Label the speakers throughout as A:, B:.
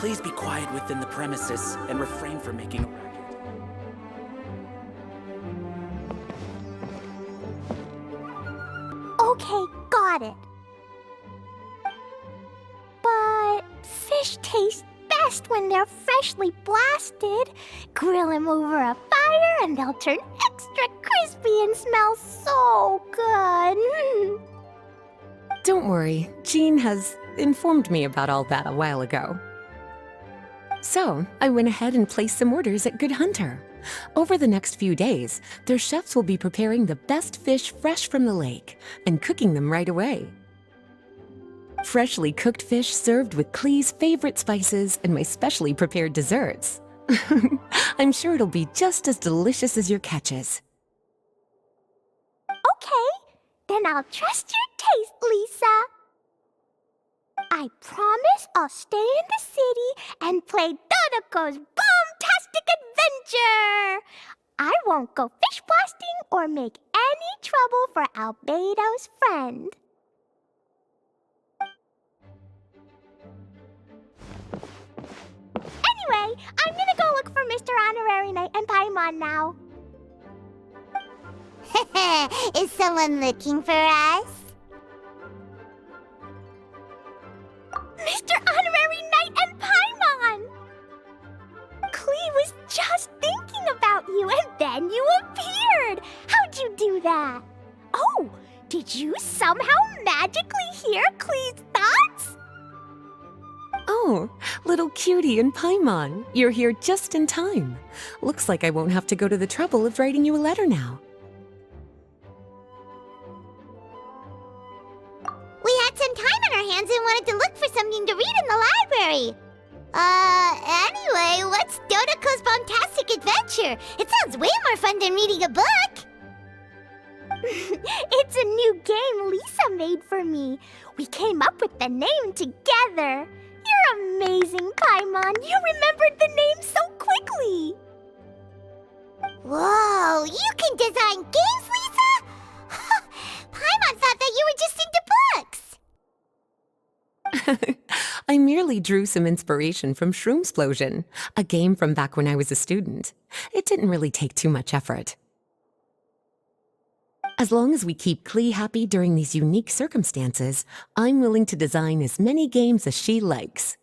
A: please be quiet within the premises and refrain from making a racket?
B: Okay, got it. But fish taste best when they're freshly blasted. Grill them over a fire and they'll turn extra crispy and smell so good.
C: Don't worry, Jean has informed me about all that a while ago. So, I went ahead and placed some orders at Good Hunter. Over the next few days, their chefs will be preparing the best fish fresh from the lake and cooking them right away. Freshly cooked fish served with Klee's favorite spices and my specially prepared desserts. I'm sure it'll be just as delicious as your catches.
B: Okay, then I'll trust your taste, Lisa. I promise I'll stay in the city and play Dodoco's boom-tastic adventure. I won't go fish blasting or make any trouble for Albedo's friend. Anyway, I'm gonna go look for Mr. Honorary Knight and Paimon now.
D: Is someone looking for us?
B: Mr. Honorary Knight and Paimon! Klee was just thinking about you and then you appeared! How'd you do that? Oh, did you somehow magically hear Klee's thoughts?
C: Oh, little cutie and Paimon, you're here just in time. Looks like I won't have to go to the trouble of writing you a letter now.
D: We had some time on our hands and wanted to look for something to read in the library. Anyway, what's Dodoco's Bombastic Adventure? It sounds way more fun than reading a book.
B: It's a new game Lisa made for me. We came up with the name together. You're amazing, Paimon. You remembered the name so quickly.
D: Whoa, you can design games, Lisa? Paimon thought that you were just into books.
C: I merely drew some inspiration from Shroomsplosion, a game from back when I was a student. It didn't really take too much effort. As long as we keep Klee happy during these unique circumstances, I'm willing to design as many games as she likes.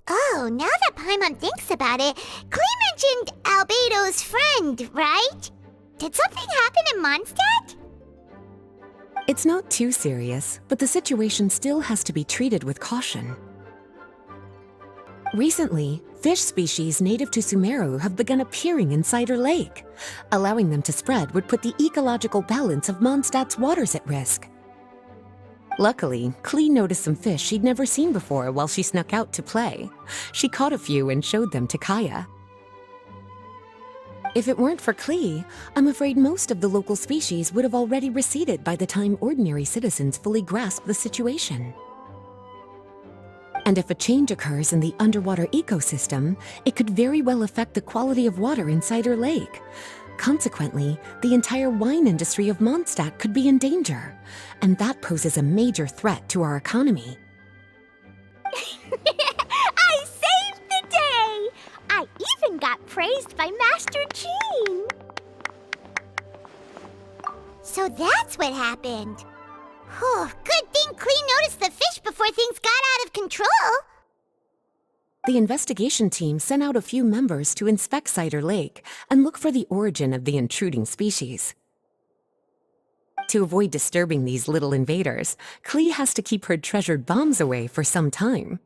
D: Oh, now that Paimon thinks about it, Klee mentioned Albedo's friend, right? Did something happen in Mondstadt?
C: It's not too serious, but the situation still has to be treated with caution. Recently, fish species native to Sumeru have begun appearing in Cider Lake. Allowing them to spread would put the ecological balance of Mondstadt's waters at risk. Luckily, Klee noticed some fish she'd never seen before while she snuck out to play. She caught a few and showed them to Kaeya. If it weren't for Klee, I'm afraid most of the local species would have already receded by the time ordinary citizens fully grasp the situation. And if a change occurs in the underwater ecosystem, it could very well affect the quality of water in Cider Lake. Consequently, the entire wine industry of Mondstadt could be in danger, and that poses a major threat to our economy.
B: I saved the day! I even got praised by Master Jean.
D: So that's what happened. Whew, good thing Klee noticed the fish before things got out of control.
C: The investigation team sent out a few members to inspect Cider Lake and look for the origin of the intruding species. To avoid disturbing these little invaders, Klee has to keep her treasured bombs away for some time.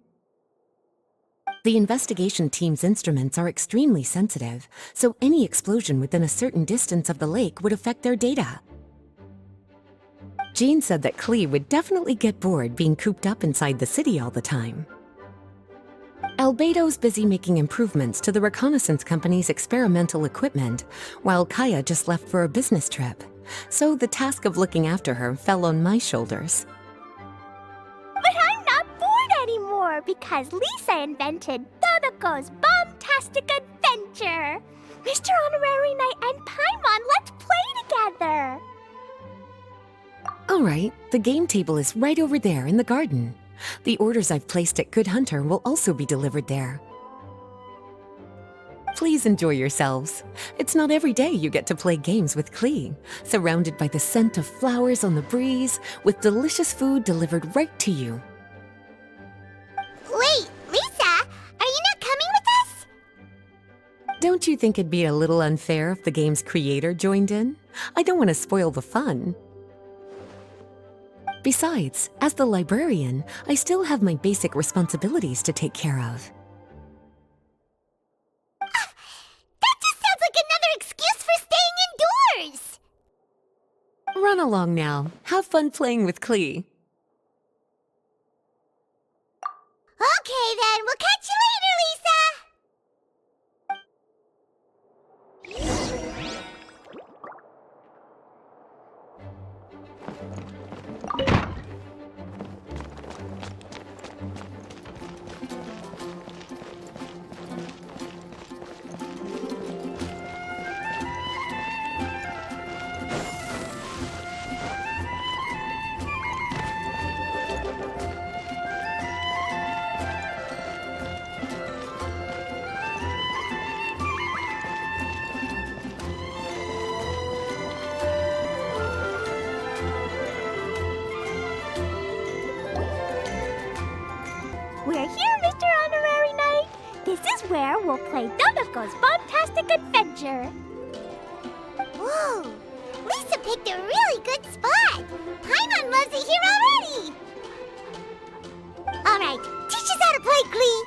C: The investigation team's instruments are extremely sensitive, so any explosion within a certain distance of the lake would affect their data. Jean said that Klee would definitely get bored being cooped up inside the city all the time. Albedo's busy making improvements to the reconnaissance company's experimental equipment, while Kaeya just left for a business trip, so the task of looking after her fell on my shoulders.
B: But I'm not bored anymore because Lisa invented Dodoco's Bombastic Adventure. Mr. Honorary Knight and Paimon, let's play together.
C: All right, the game table is right over there in the garden. The orders I've placed at Good Hunter will also be delivered there. Please enjoy yourselves. It's not every day you get to play games with Klee, surrounded by the scent of flowers on the breeze, with delicious food delivered right to you.
D: Wait, Lisa, are you not coming with us?
C: Don't you think it'd be a little unfair if the game's creator joined in? I don't want to spoil the fun. Besides, as the librarian, I still have my basic responsibilities to take care of.
D: That just sounds like another excuse for staying indoors!
C: Run along now. Have fun playing with Klee.
D: Okay then, we'll catch you later, Lisa!
B: We're here, Mr. Honorary Knight. This is where we'll play Dodoco's Tastic Adventure.
D: Whoa! Lisa picked a really good spot! Paimon loves it here already! Alright, teach us how to play Klee!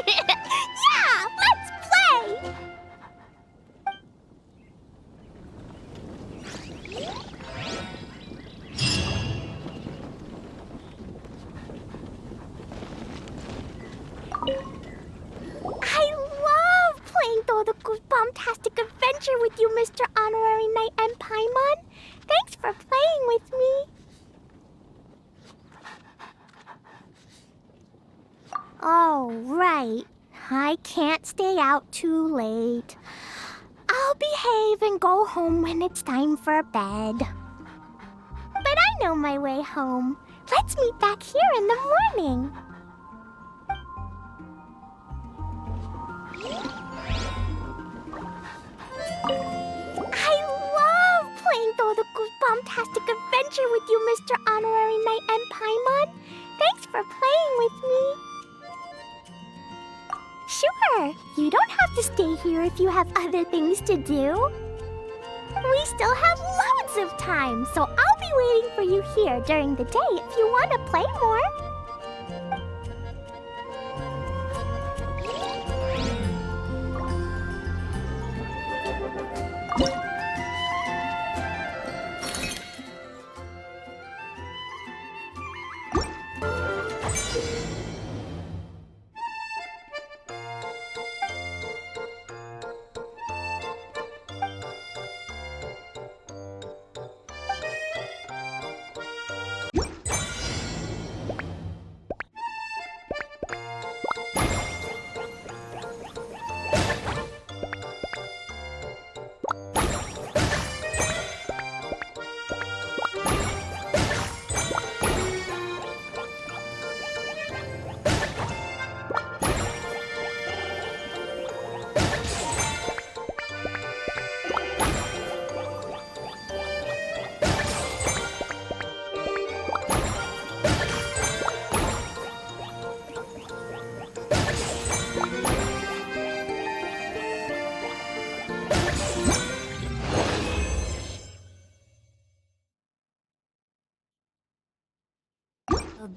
B: Yeah, let's play! I love playing Dodoco's Tastic Adventure with you, Mr. Honorary Knight and Paimon. Thanks for playing with me. Oh, right. I can't stay out too late. I'll behave and go home when it's time for bed. But I know my way home. Let's meet back here in the morning. I love playing Dodoco's Tastic Adventure with you, Mr. Honorary Knight and Paimon. Thanks for playing with me. Sure, you don't have to stay here if you have other things to do. We still have loads of time, so I'll be waiting for you here during the day if you want to play more.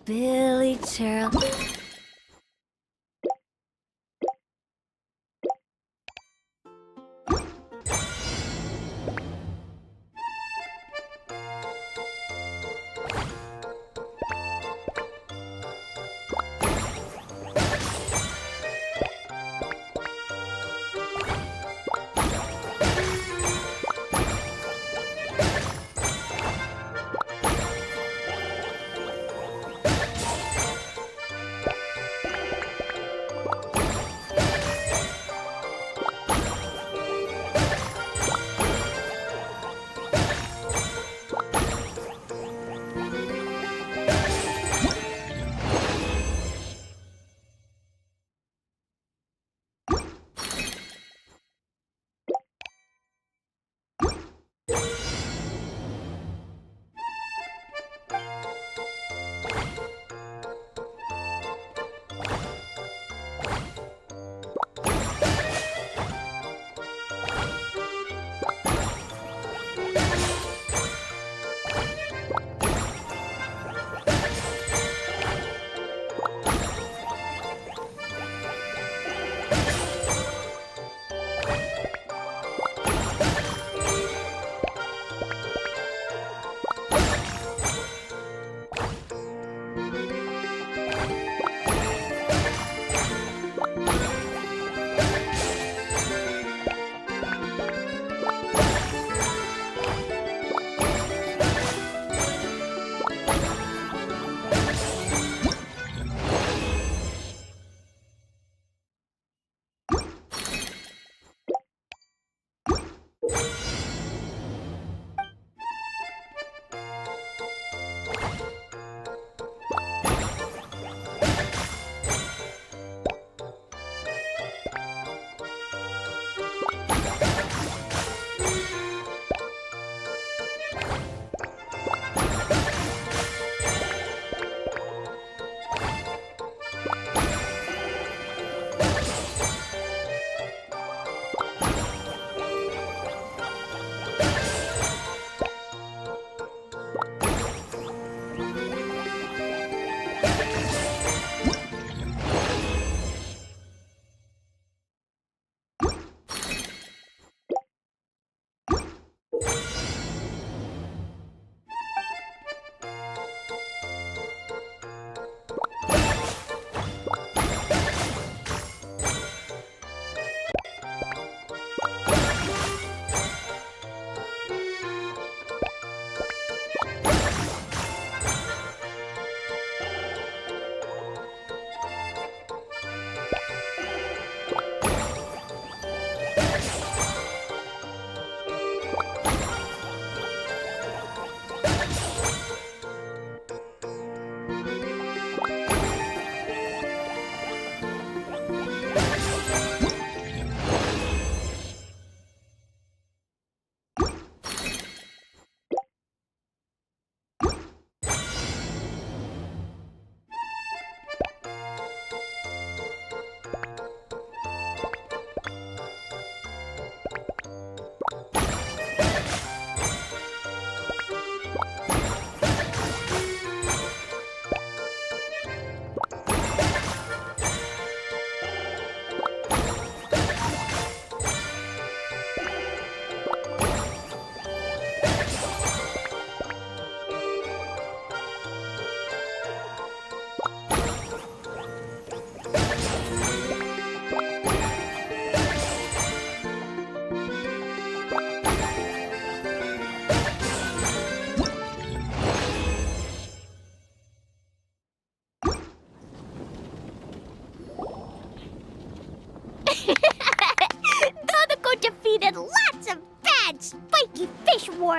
B: Billy Churl.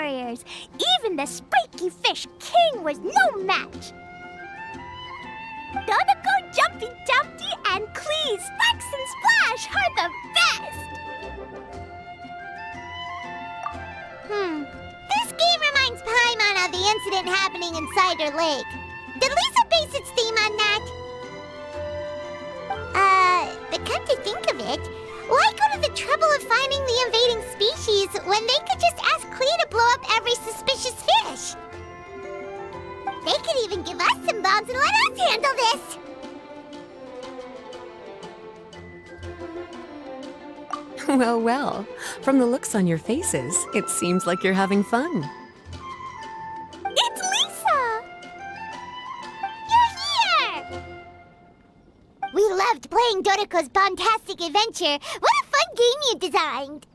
B: warriors. Even the spiky fish king was no match. Dodoco, Jumpy Dumpty, and Klee, Sparks and Splash are the best!
D: This game reminds Paimon of the incident happening in Cider Lake. Did Lisa base its theme on that? But come to think of it, why go to the trouble of finding the invading species when they could just ask Klee to blow up every suspicious fish? They could even give us some bombs and let us handle this!
C: Well, well. From the looks on your faces, it seems like you're having fun.
B: It's Lisa! You're here!
D: We loved playing Dodoco's Bombtastic Adventure. What a fun game you designed!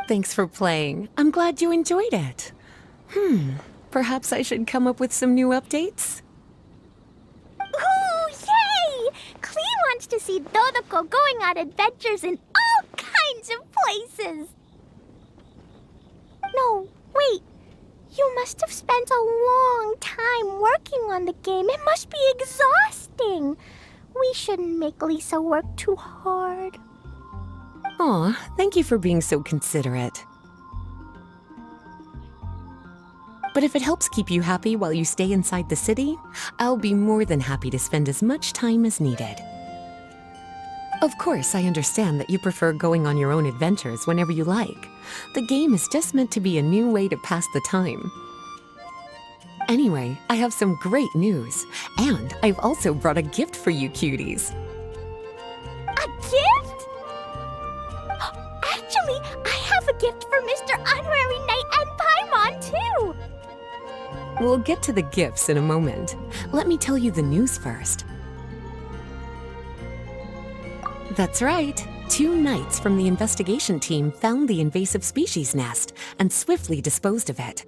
C: Thanks for playing. I'm glad you enjoyed it. Perhaps I should come up with some new updates?
B: Ooh, yay! Klee wants to see Dodoco going on adventures in all kinds of places. No, wait. You must have spent a long time working on the game. It must be exhausting. We shouldn't make Lisa work too hard.
C: Aw, thank you for being so considerate. But if it helps keep you happy while you stay inside the city, I'll be more than happy to spend as much time as needed. Of course, I understand that you prefer going on your own adventures whenever you like. The game is just meant to be a new way to pass the time. Anyway, I have some great news, and I've also brought a gift for you cuties.
B: A gift? Actually, I have a gift for Mr. Honorary Knight and Paimon, too.
C: We'll get to the gifts in a moment. Let me tell you the news first. That's right. 2 knights from the investigation team found the invasive species nest and swiftly disposed of it.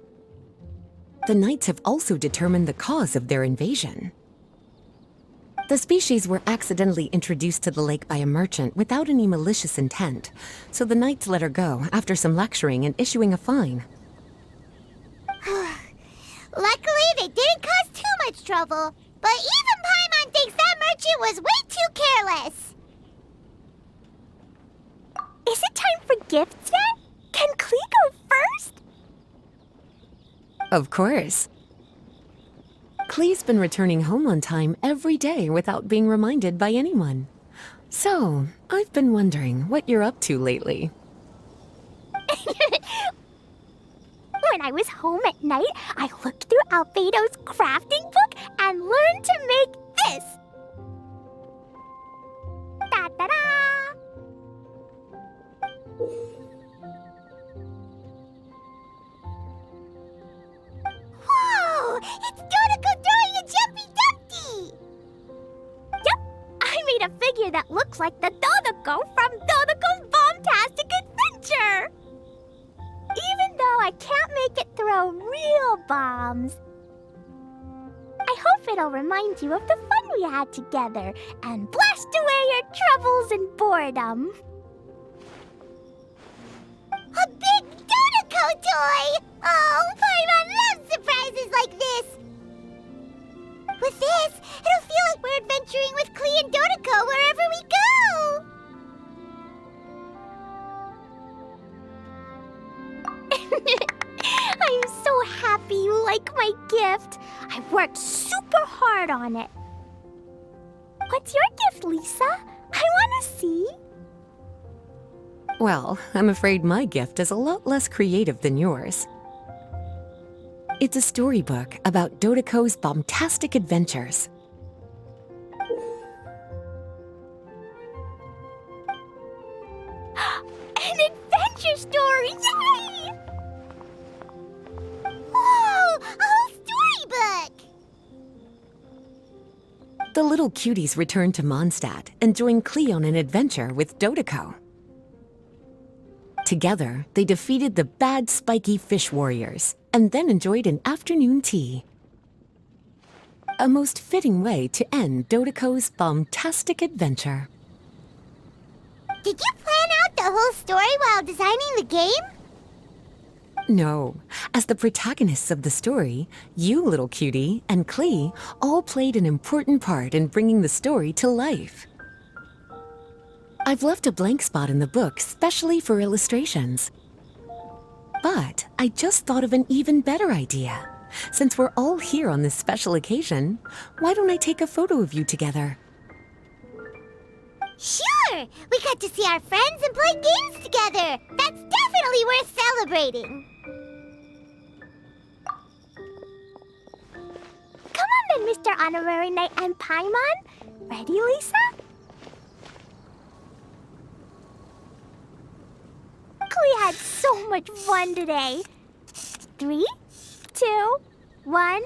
C: The knights have also determined the cause of their invasion. The species were accidentally introduced to the lake by a merchant without any malicious intent, so the knights let her go after some lecturing and issuing a fine.
D: Luckily, they didn't cause too much trouble, but even Paimon thinks that merchant was way too careless.
B: Is it time for gifts yet? Can Klee go first?
C: Of course. Klee's been returning home on time every day without being reminded by anyone. So, I've been wondering what you're up to lately.
B: When I was home at night, I looked through Albedo's crafting book and learned to make this. Da-da-da!
D: Whoa! It's Dodoco throwing a Jumpy Dumpty!
B: Yep, I made a figure that looks like the Dodoco from Dodoco's Bombtastic Adventure! Even though I can't make it throw real bombs. I hope it'll remind you of the fun we had together and blast away your troubles and boredom.
D: A big Dodoco toy! Oh, Paimon loves surprises like this! With this, it'll feel like we're adventuring with Klee and Dodoco wherever we go!
B: I'm so happy you like my gift. I worked super hard on it. What's your gift, Lisa? I want to see.
C: Well, I'm afraid my gift is a lot less creative than yours. It's a storybook about Dodoco's Bombtastic Adventures.
B: An adventure story! Yay!
D: Whoa! A whole storybook!
C: The little cuties return to Mondstadt and join Klee on an adventure with Dodoco. Together, they defeated the bad spiky fish warriors and then enjoyed an afternoon tea. A most fitting way to end Dodoco's Bombtastic Adventure.
D: Did you plan out the whole story while designing the game?
C: No. As the protagonists of the story, you, little cutie, and Klee all played an important part in bringing the story to life. I've left a blank spot in the book specially for illustrations. But I just thought of an even better idea. Since we're all here on this special occasion, why don't I take a photo of you together?
D: Sure! We got to see our friends and play games together! That's definitely worth celebrating!
B: Come on then, Mr. Honorary Knight and Paimon. Ready, Lisa? Klee had so much fun today. 3, 2, 1...